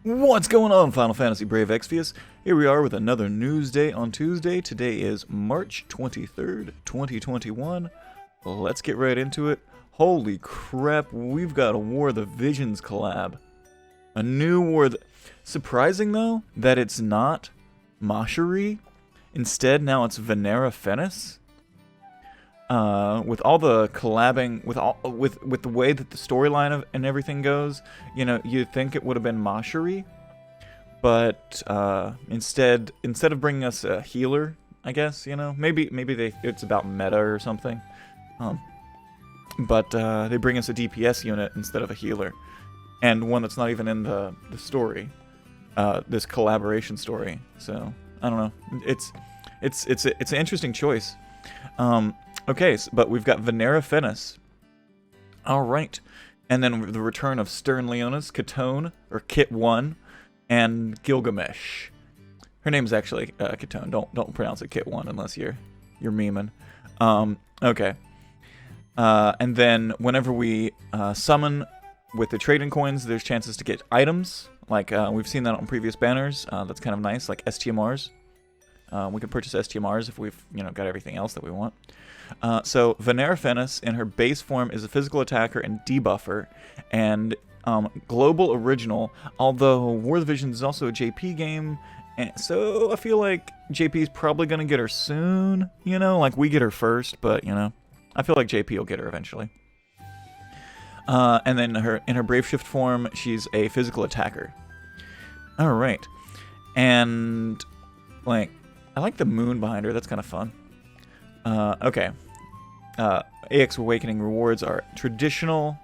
What's going on, Final Fantasy Brave Exvius? Here we are with another news day on Tuesday. Today is March 23rd, 2021. Let's get right into it. Holy crap, we've got a War of the Visions collab. A new War. Surprising, though, that it's not Mashari. Instead, now it's Vinera Fennes. With all the collabing, with the way that the storyline and everything goes, you know, you'd think it would have been Mashari, but instead of bringing us a healer, I guess, you know, maybe it's about meta or something, but they bring us a DPS unit instead of a healer, and one that's not even in the story, this collaboration story. So I don't know, it's an interesting choice. Okay, but we've got Vinera Fennes. Alright. And then the return of Sterne Leonis Kitone, or Kit 1, and Gilgamesh. Her name's actually Kitone. Don't pronounce it Kit 1 unless you're memeing. Okay. And then whenever we summon with the trading coins, there's chances to get items. Like, we've seen that on previous banners. That's kind of nice, like STMRs. We can purchase STMRs if we've, got everything else that we want. So Vinera Fennes in her base form is a physical attacker and debuffer, and global original. Although War of the Visions is also a JP game, and so I feel like JP is probably gonna get her soon. Like we get her first, but I feel like JP will get her eventually. And then in her Brave Shift form, she's a physical attacker. All right, and I like the moon behind her. That's kind of fun. Okay. AX Awakening rewards are traditional.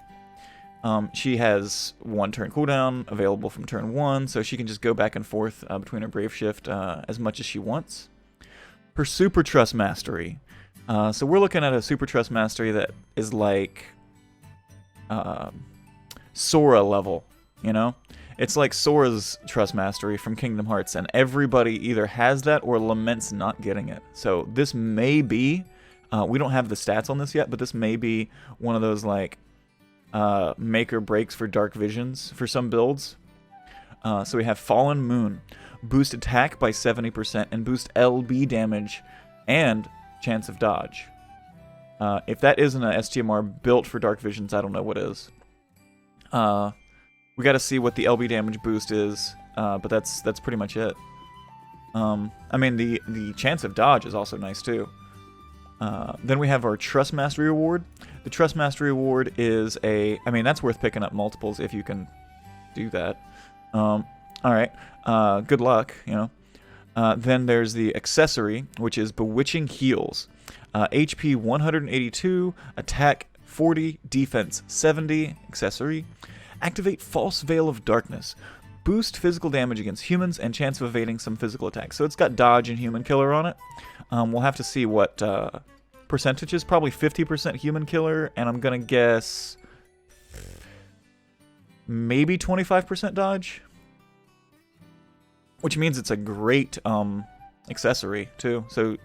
She has 1 turn cooldown, available from turn 1, so she can just go back and forth between her Brave Shift as much as she wants. Her Super Trust Mastery. So we're looking at a Super Trust Mastery that is like Sora level, It's like Sora's Trust Mastery from Kingdom Hearts, and everybody either has that or laments not getting it. So this may be, we don't have the stats on this yet, but this may be one of those make or breaks for Dark Visions for some builds. So we have Fallen Moon, boost attack by 70% and boost LB damage and chance of dodge. If that isn't a STMR built for Dark Visions, I don't know what is. We got to see what the LB damage boost is, but that's pretty much it. I mean, the chance of dodge is also nice too. Then we have our Trust Mastery Award. The Trust Mastery Award is that's worth picking up multiples if you can do that. All right, good luck, Then there's the Accessory, which is Bewitching Heals. HP 182, attack 40, defense 70, accessory. Activate False Veil of Darkness. Boost physical damage against humans and chance of evading some physical attacks. So it's got dodge and human killer on it. We'll have to see what percentages. Probably 50% human killer, and I'm going to guess maybe 25% dodge. Which means it's a great accessory, too. So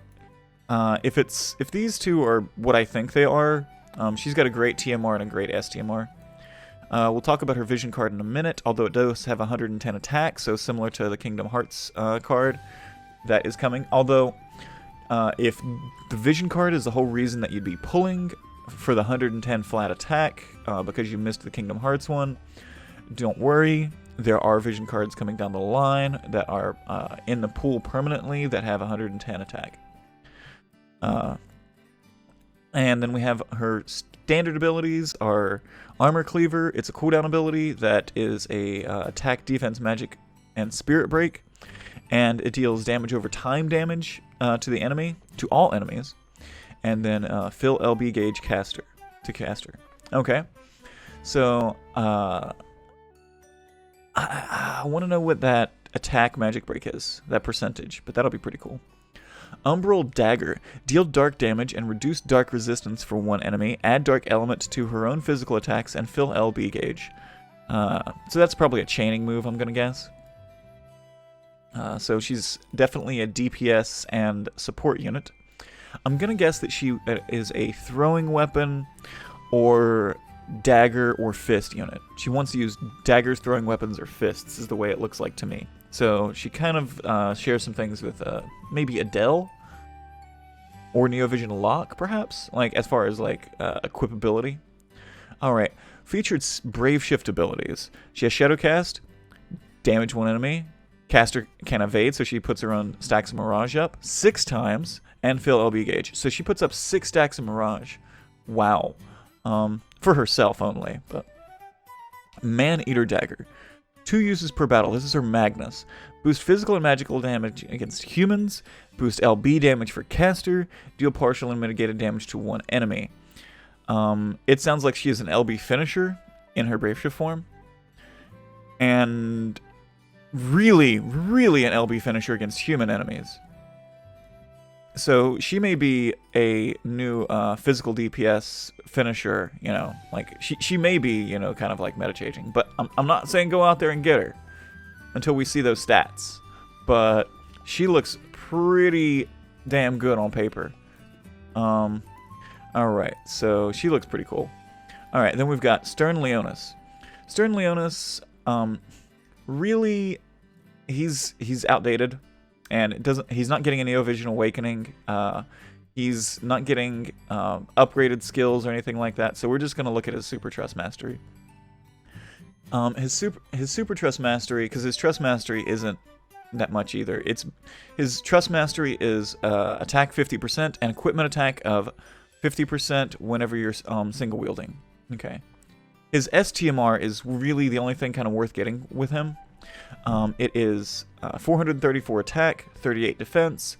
if these two are what I think they are, she's got a great TMR and a great STMR. We'll talk about her vision card in a minute, although it does have 110 attack, so similar to the Kingdom Hearts card that is coming. Although, if the vision card is the whole reason that you'd be pulling for the 110 flat attack, because you missed the Kingdom Hearts one, don't worry. There are vision cards coming down the line that are in the pool permanently that have 110 attack. And then we have her standard abilities are Armor Cleaver. It's a cooldown ability that is a attack, defense, magic, and spirit break, and it deals damage over time damage to the enemy, to all enemies, and then fill LB gauge caster. Okay, so I want to know what that attack magic break is, that percentage, but that'll be pretty cool. Umbral Dagger. Deal dark damage and reduce dark resistance for one enemy. Add dark element to her own physical attacks and fill LB gauge. So that's probably a chaining move, I'm going to guess. So she's definitely a DPS and support unit. I'm going to guess that she is a throwing weapon or dagger or fist unit. She wants to use daggers, throwing weapons, or fists is the way it looks like to me. So she kind of shares some things with maybe Adele or Neovision Lock, perhaps, like as far as like equipability. All right, featured Brave Shift abilities. She has Shadowcast, damage one enemy. Caster can evade, so she puts her own stacks of Mirage up 6 times, and fill LB gauge. So she puts up 6 stacks of Mirage. Wow. For herself only, but Man-Eater Dagger. 2 uses per battle. This is her Magnus. Boost physical and magical damage against humans. Boost LB damage for caster. Deal partial and mitigated damage to one enemy. It sounds like she is an LB finisher in her Brave Shift form. And really, really an LB finisher against human enemies. So she may be a new physical DPS finisher, you know, like she may be, you know, kind of like meta changing. But I'm not saying go out there and get her until we see those stats. But she looks pretty damn good on paper. Alright, so she looks pretty cool. Alright, then we've got Sterne Leonis. Sterne Leonis, really, he's outdated, and he's not getting a Neovision Awakening. He's not getting upgraded skills or anything like that. So we're just gonna look at his Super Trust Mastery. His Super Trust Mastery, because his Trust Mastery isn't that much either. His Trust Mastery is attack 50% and equipment attack of 50% whenever you're single wielding. Okay. His STMR is really the only thing kind of worth getting with him. It is 434 attack, 38 defense,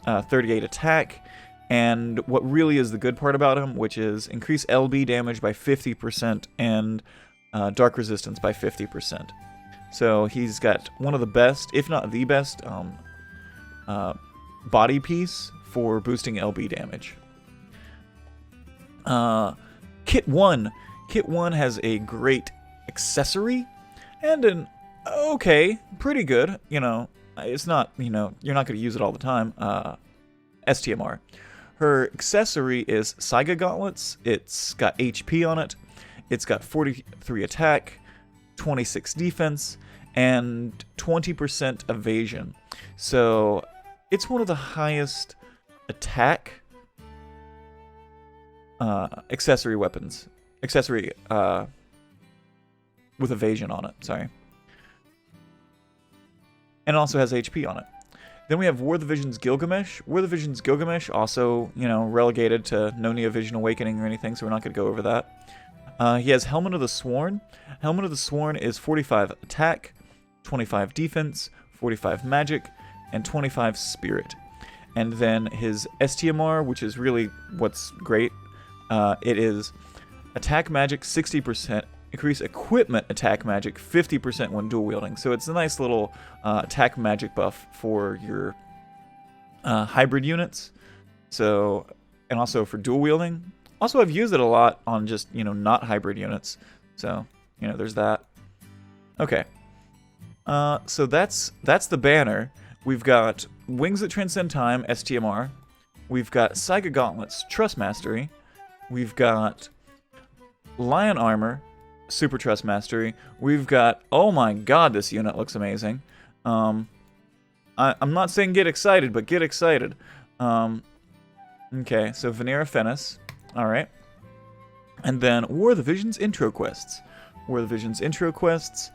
38 attack, and what really is the good part about him, which is increase LB damage by 50% and dark resistance by 50%. So he's got one of the best, if not the best, body piece for boosting LB damage. Kit 1 has a great accessory and an okay, pretty good, you know, it's not, you know, you're not going to use it all the time, STMR. Her accessory is Saiga Gauntlets. It's got HP on it. It's got 43 attack, 26 defense, and 20% evasion. So it's one of the highest attack accessory weapons. Accessory with evasion on it, sorry. And it also has HP on it. Then we have War of the Visions Gilgamesh. War of the Visions Gilgamesh also, you know, relegated to no Neovision Awakening or anything, so we're not going to go over that. He has Helmet of the Sworn. Helmet of the Sworn is 45 attack, 25 defense, 45 magic, and 25 spirit. And then his STMR, which is really what's great, it is attack magic 60%, increase equipment attack magic 50% when dual wielding. So it's a nice little attack magic buff for your hybrid units. So, and also for dual wielding. Also, I've used it a lot on just, you know, not hybrid units. So, you know, there's that. Okay. So that's the banner. We've got Wings That Transcend Time, STMR. We've got Saiga Gauntlets, Trust Mastery. We've got Lion Armor, Super Trust Mastery. We've got, oh my god, this unit looks amazing. I'm not saying get excited, but get excited. Okay, so Vinera Fennes. Alright. And then War of the Visions intro quests. War of the Visions intro quests.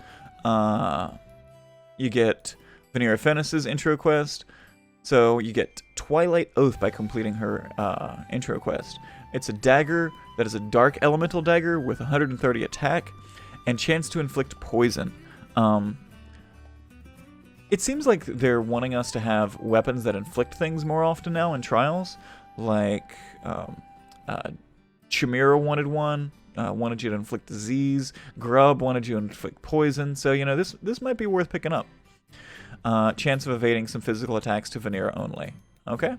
You get Vinera Fennes' intro quest. So you get Twilight Oath by completing her intro quest. It's a dagger that is a dark elemental dagger with 130 attack and chance to inflict poison. It seems like they're wanting us to have weapons that inflict things more often now in trials. Like Chimera wanted one, wanted you to inflict disease. Grub wanted you to inflict poison. So, you know, this might be worth picking up. Chance of evading some physical attacks to Vinera only. Okay?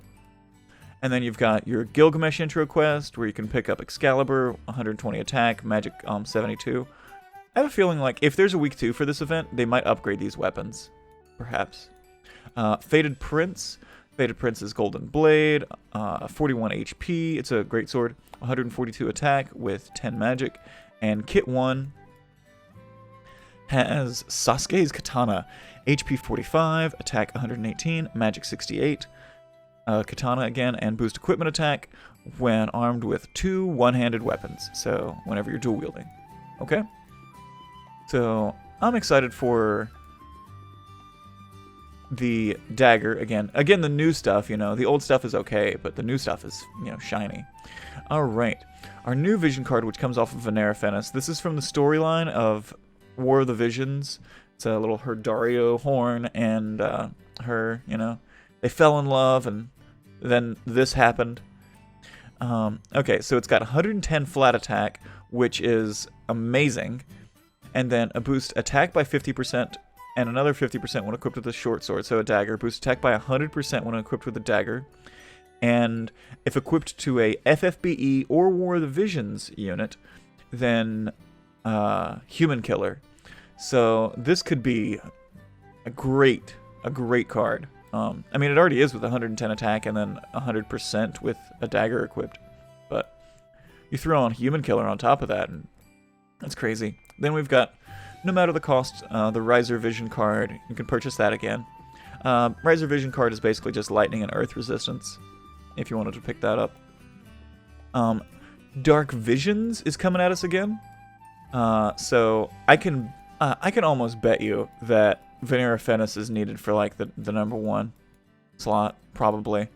And then you've got your Gilgamesh intro quest, where you can pick up Excalibur, 120 attack, magic 72. I have a feeling like if there's a week 2 for this event, they might upgrade these weapons. Perhaps. Fated Prince, Faded Prince's Golden Blade, 41 HP. It's a great sword. 142 attack with 10 magic. And Kit 1 has Sasuke's Katana. HP 45, attack 118, magic 68. Katana again, and boost equipment attack when armed with 2 one-handed weapons. So whenever you're dual wielding. Okay? So I'm excited for the dagger again. Again, the new stuff, you know, the old stuff is okay, but the new stuff is, you know, shiny. All right, our new vision card, which comes off of Vinera Fennes. This is from the storyline of War of the Visions. It's a little Herdario horn, and her, you know, they fell in love, and then this happened. Okay, so it's got 110 flat attack, which is amazing, and then a boost attack by 50%. And another 50% when equipped with a short sword, so a dagger. Boost attack by 100% when equipped with a dagger. And if equipped to a FFBE or War of the Visions unit, then Human Killer. So this could be a great card. I mean, it already is with 110 attack and then 100% with a dagger equipped. But you throw on Human Killer on top of that, and that's crazy. Then we've got, no matter the cost, the Riser Vision card. You can purchase that again. Riser Vision card is basically just lightning and earth resistance, if you wanted to pick that up. Dark Visions is coming at us again. So I can almost bet you that Vinera Fennes is needed for like the #1 slot, probably.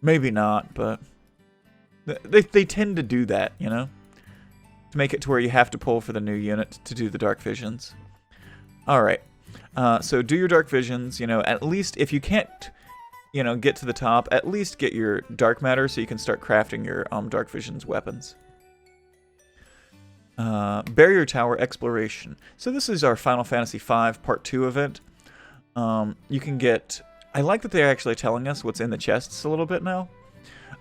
Maybe not, but they tend to do that, you know? To make it to where you have to pull for the new unit to do the Dark Visions. Alright, so do your Dark Visions, you know, at least if you can't, you know, get to the top, at least get your Dark Matter so you can start crafting your Dark Visions weapons. Barrier Tower Exploration. So this is our Final Fantasy V Part 2 event. You can get, I like that they're actually telling us what's in the chests a little bit now.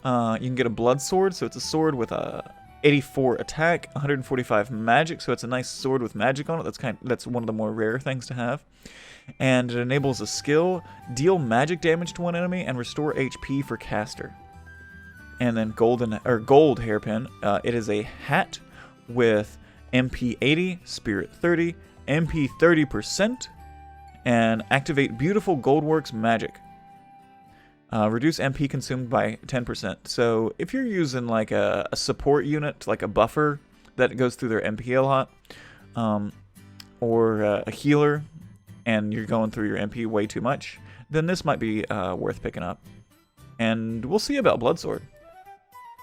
You can get a Blood Sword, so it's a sword with a 84 attack, 145 magic, so it's a nice sword with magic on it. That's one of the more rare things to have. And it enables a skill, deal magic damage to one enemy, and restore HP for caster. And then gold hairpin. It is a hat with MP 80, Spirit 30, MP 30%, and activate Beautiful Goldworks magic. Reduce MP consumed by 10%. So if you're using like a support unit, like a buffer that goes through their MP a lot, or a healer, and you're going through your MP way too much, then this might be worth picking up. And we'll see about Bloodsword.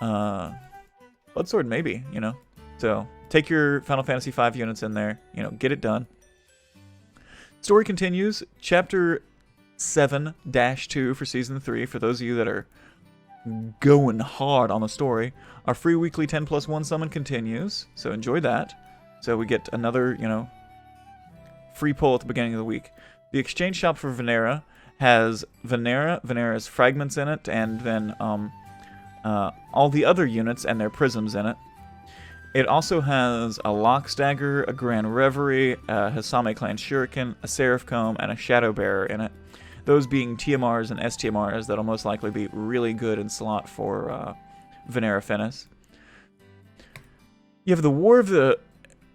Bloodsword maybe, you know. So take your Final Fantasy V units in there, you know, get it done. Story continues. Chapter 7-2 for Season 3, for those of you that are going hard on the story. Our free weekly 10+1 summon continues, so enjoy that. So we get another, you know, free pull at the beginning of the week. The exchange shop for Vinera has Vinera's fragments in it, and then all the other units and their prisms in it. It also has a Lox Dagger, a Grand Reverie, a Hisame Clan Shuriken, a Seraph Comb, and a Shadow Bearer in it. Those being TMRs and STMRs that'll most likely be really good in slot for Vinera Fennes. You have the War of the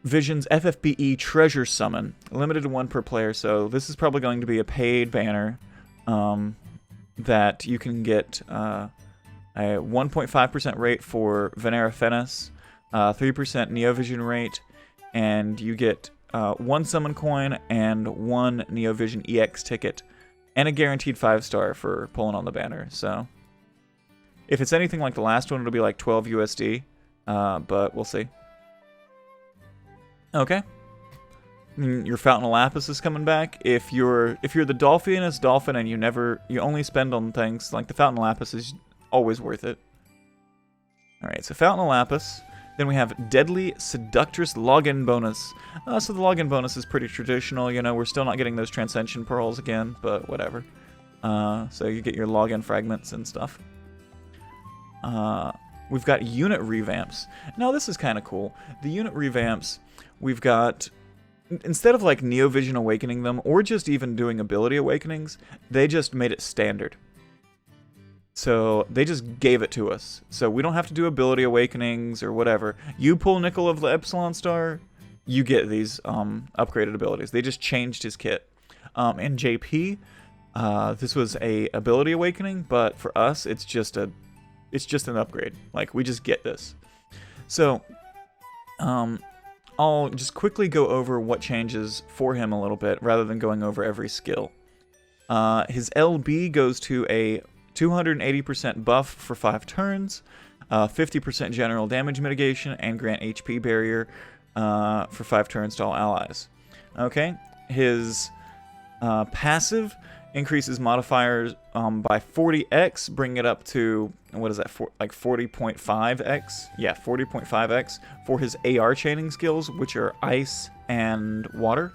Visions FFBE Treasure Summon, limited to 1 per player, so this is probably going to be a paid banner that you can get a 1.5% rate for Vinera Fennes, 3% Neovision rate, and you get 1 summon coin and 1 Neovision EX ticket, and a guaranteed 5-star for pulling on the banner. So if it's anything like the last one, it'll be like 12 USD, but we'll see. Okay. Your Fountain of Lapis is coming back. If you're the Dolphinest Dolphin and you only spend on things, like the Fountain of Lapis is always worth it. Alright, so Fountain of Lapis. Then we have Deadly Seductress login bonus. So the login bonus is pretty traditional, you know, we're still not getting those Transcension Pearls again, but whatever. So you get your login fragments and stuff. We've got unit revamps. Now this is kind of cool. The unit revamps, we've got, instead of like Neovision awakening them, or just even doing ability awakenings, they just made it standard. So they just gave it to us. So we don't have to do ability awakenings or whatever. You pull Nickel of the Epsilon Star, you get these upgraded abilities. They just changed his kit. In JP, this was a ability awakening, but for us, it's just an upgrade. Like, we just get this. So, I'll just quickly go over what changes for him a little bit, rather than going over every skill. His LB goes to a 280% buff for 5 turns, 50% general damage mitigation, and grant HP barrier for 5 turns to all allies. Okay, his passive increases modifiers by 40x, bringing it up to, what is that, like 40.5x? Yeah, 40.5x for his AR chaining skills, which are ice and water.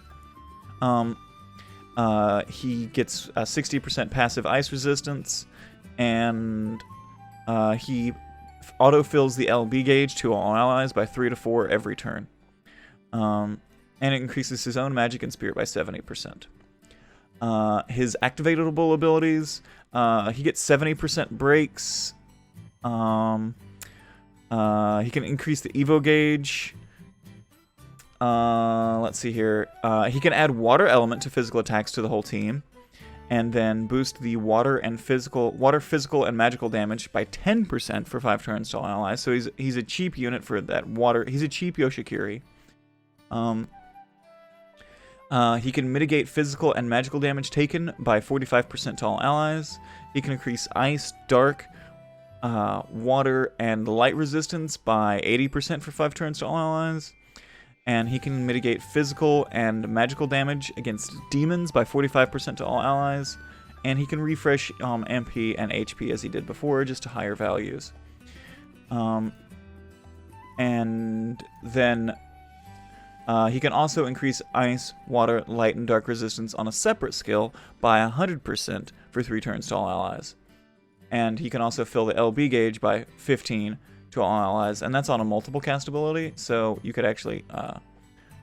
He gets 60% passive ice resistance, and he autofills the LB gauge to all allies by 3 to 4 every turn. And it increases his own magic and spirit by 70%. His activatable abilities, he gets 70% breaks. He can increase the Evo gauge. Let's see here. He can add water element to physical attacks to the whole team, and then boost the water, physical, and magical damage by 10% for 5 turns to all allies. So he's a cheap unit for that water. He's a cheap Yoshikiri. He can mitigate physical and magical damage taken by 45% to all allies. He can increase ice, dark, water, and light resistance by 80% for 5 turns to all allies. And he can mitigate physical and magical damage against demons by 45% to all allies. And he can refresh MP and HP as he did before, just to higher values. And then he can also increase ice, water, light, and dark resistance on a separate skill by 100% for 3 turns to all allies. And he can also fill the LB gauge by 15 to all allies, and that's on a multiple cast ability, so you could actually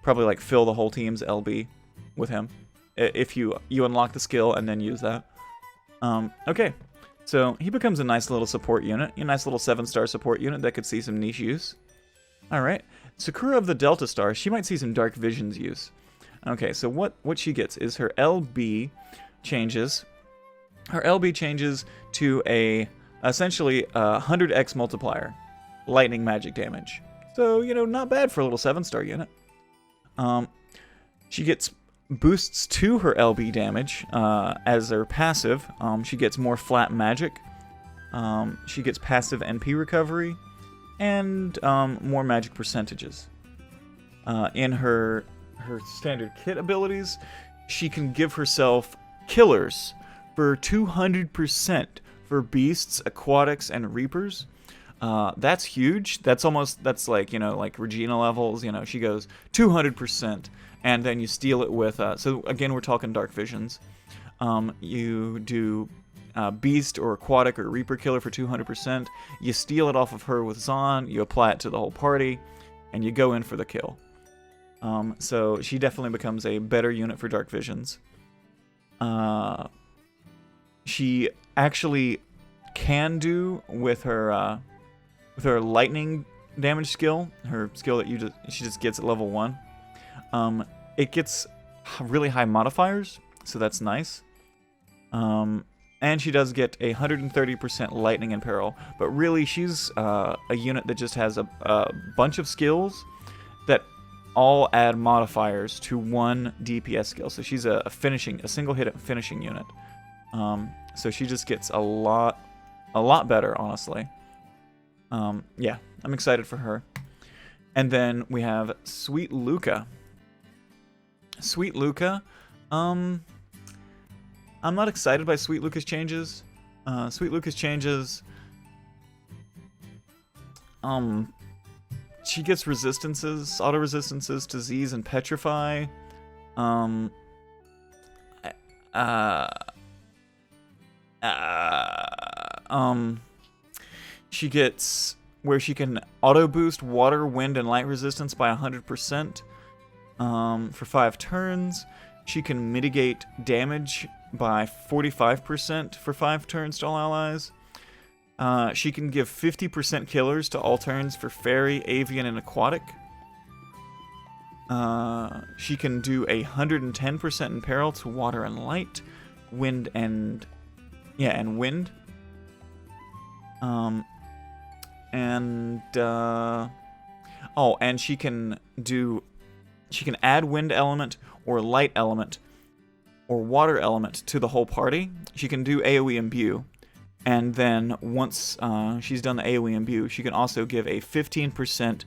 probably like fill the whole team's LB with him if you unlock the skill and then use that. Okay, so he becomes a nice little support unit, a nice little 7-star support unit that could see some niche use. Alright, Sakura of the Delta Star, she might see some Dark Visions use. Okay, so what she gets is her LB changes. Her LB changes to essentially a 100x multiplier. Lightning magic damage. So, not bad for a little 7-star unit. She gets boosts to her LB damage as her passive. She gets more flat magic. She gets passive NP recovery. And more magic percentages. In her standard kit abilities, she can give herself killers for 200% for beasts, aquatics, and reapers. That's huge. That's like, like Regina levels. She goes 200%, and then you steal it with, so again, we're talking Dark Visions. You do Beast or Aquatic or Reaper Killer for 200%. You steal it off of her with Zon, you apply it to the whole party, and you go in for the kill. So she definitely becomes a better unit for Dark Visions. She actually can do with her lightning damage skill, her skill that she just gets at level 1. It gets really high modifiers, so that's nice. And she does get 130% lightning and peril, but really she's a unit that just has a bunch of skills that all add modifiers to one DPS skill. So she's a single hit finishing unit. So she just gets a lot better, honestly. Yeah, I'm excited for her. And then we have Sweet Luca. Sweet Luca, I'm not excited by Sweet Luca's changes. Sweet Luca's changes, she gets resistances, auto resistances to Z's and Petrify. She gets where she can auto boost water, wind, and light resistance by 100% for 5 turns. She can mitigate damage by 45% for 5 turns to all allies. She can give 50% killers to all turns for fairy, avian, and aquatic. She can do 110% in peril to water and light, wind and wind. And she can add wind element or light element or water element to the whole party. She can do AoE imbue, and then once she's done the AoE imbue, she can also give a 15%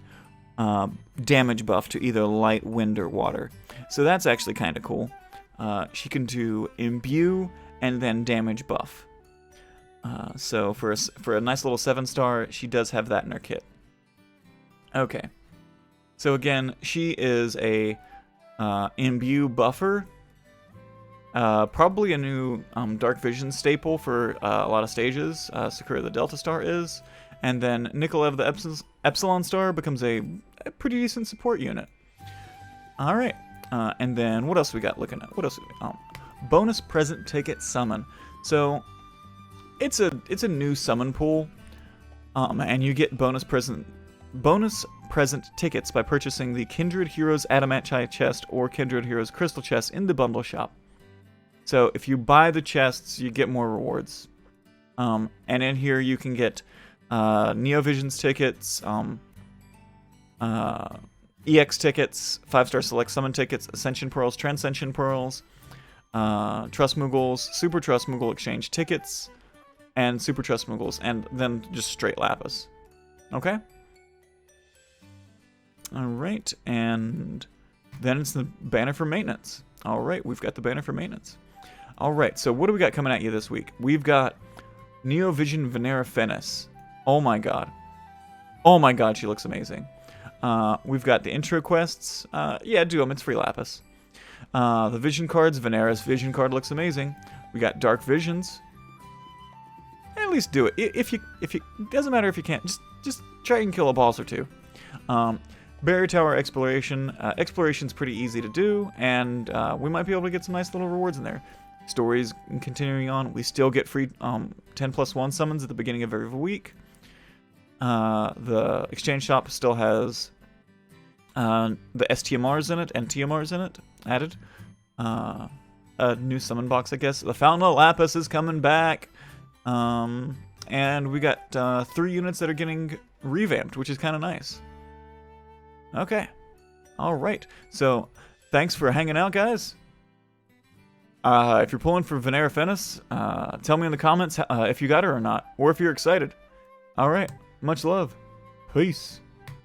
damage buff to either light, wind, or water. So that's actually kind of cool. She can do imbue and then damage buff. So for a nice little 7-star, she does have that in her kit. Okay. So again, she is a imbue buffer. Probably a new Dark Vision staple for a lot of stages. Sakura the Delta Star is. And then Nikolaev the Epsilon Star becomes a pretty decent support unit. Alright. And then what else we got looking at? What else? Bonus present ticket summon. So it's a new summon pool. And you get bonus present tickets by purchasing the Kindred Heroes Adamantite chest or Kindred Heroes Crystal chest in the bundle shop. So if you buy the chests, you get more rewards. And in here you can get Neo Visions tickets, EX tickets, 5-star select summon tickets, Ascension Pearls, Transcension Pearls, Trust Moogles, Super Trust Moogle exchange tickets, and Super Trust Moogles, and then just straight Lapis. Okay? Alright, and then it's the banner for maintenance. Alright, we've got the banner for maintenance. Alright, so what do we got coming at you this week? We've got Neo Vision Vinera Fennes. Oh my god. Oh my god, she looks amazing. We've got the intro quests. Yeah, do them, it's free Lapis. The vision cards, Vinera's vision card looks amazing. We got Dark Visions. At least do it. If you doesn't matter if you can't, just try and kill a boss or two. Barrier Tower Exploration. Exploration's pretty easy to do, and we might be able to get some nice little rewards in there. Stories continuing on. We still get free 10+1 summons at the beginning of every week. The exchange shop still has the STMRs in it and TMRs in it added. A new summon box, I guess. The Fountain of Lapis is coming back. And we got 3 units that are getting revamped, which is kind of nice. Okay. Alright. So, thanks for hanging out, guys. If you're pulling for Vinera Fennes, tell me in the comments if you got her or not, or if you're excited. Alright. Much love. Peace.